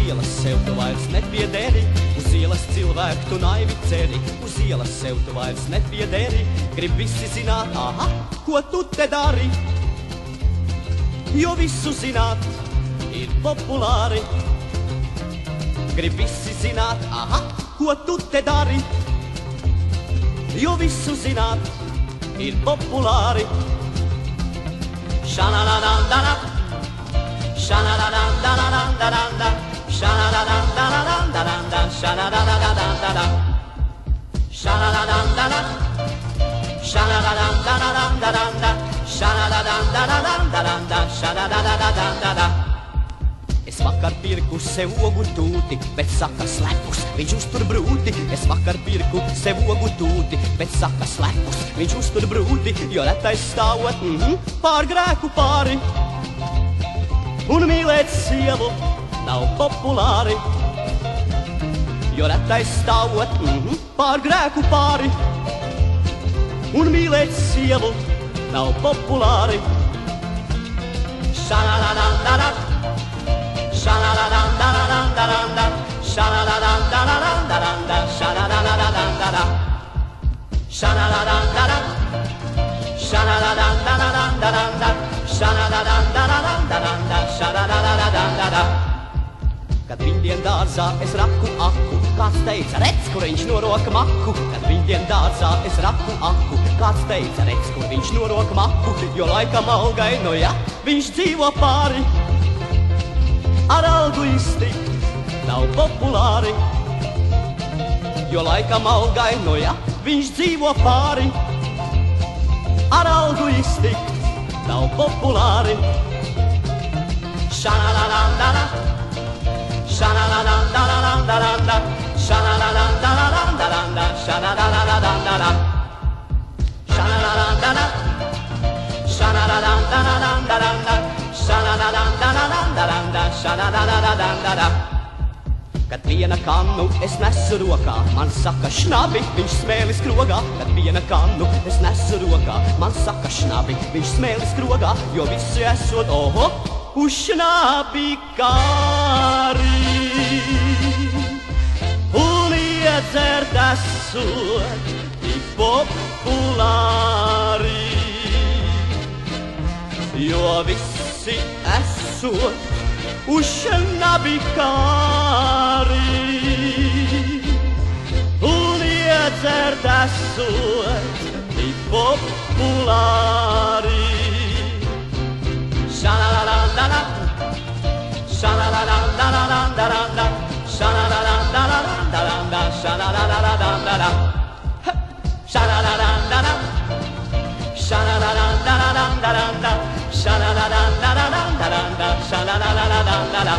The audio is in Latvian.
ielas sev tu vairs nepiederi, uz ielas cilvēku tu naivi ceri, uz ielas sev tu vairs nepiederi, grib visi zināt, aha, ko tu te dari, jo visu zināt ir populāri. Grib visi zināt, aha, ko tu te dari, jo visu zināt ir populāri. Ša-na-na-na-na-na, ša-na-na-na-na-na-na-na, ša-na-na-na-na-na-na-na, ša-na-na-na-na-na-na, ša-na-na-na-na-na, ša-na-na-na-na-na-na-na, ša-na-na-na-na-na-na-na, ša-na-na-na-na-na-na. Es vakar pirku sev ogu tūti, bet saka slepus, viņš uztur brūti. Es vakar pirku sev ogu tūti, bet saka slepus, viņš uztur brūti. Jo retais stāvot pār grēku pāri, un mīlēt sievu nav populāri. Jo retais stāvot pār grēku pāri, un mīlēt sievu nav populāri. Ša-na-na-na-na-na, ša-na-na-na-na-na-na-na, ša-na-na-na-na-na-na-na, ša-na-na-na-na-na-na, ša-na-na-na-na-na, ša-na-na-na-na-na-na-na, ša-na-na-na-na-na-na-na, ša-na-na-na-na-na-na. Kad viņdien dārzā es raku aku, kāds teica, redz, kur viņš noroka maku. Kad viņdien dārzā es raku aku, kāds teica, redz, kur viņš noroka maku. Jo laikam algai, no ja, viņš dzīvo pāri, ar algu iztikt nav populāri. Jo laikam algai, no ja, viņš dzīvo pāri, ar algu iztikt nav populāri. Ša-na-na-na-na-na, ša-na-na-na-na-na-na-na, ša-na-na-na-na-na-na-na, ša-na-na-na-na-na-na, ša-na-na-na-na-na, ša-na-na-na-na-na-na-na, ša-na-na-na-na-na-na-na, ša-na-na-na-na-na-na. Kad viena kannu es nesu rokā, man saka šnabi, viņš smēlis krogā. Kad viena kannu es nesu rokā, man saka šnabi, viņš smēlis krogā. Jo visi esot, oho, uz šnabi kāri, un iedzert esot tik populāri. Jo visi esot uz šnabi kāri, un iedzert esot tik populāri. Ša-na-na-na-na-na, ša-na-na-na-na-na-na-na, ša-na-na-na-na-na-na-na, ša-na-na-na-na-na-na, ša-na-na-na-na-na, ša-na-na-na-na-na-na, ša-na-na-na-na-na-na, ša-na-na-na-na-na-na.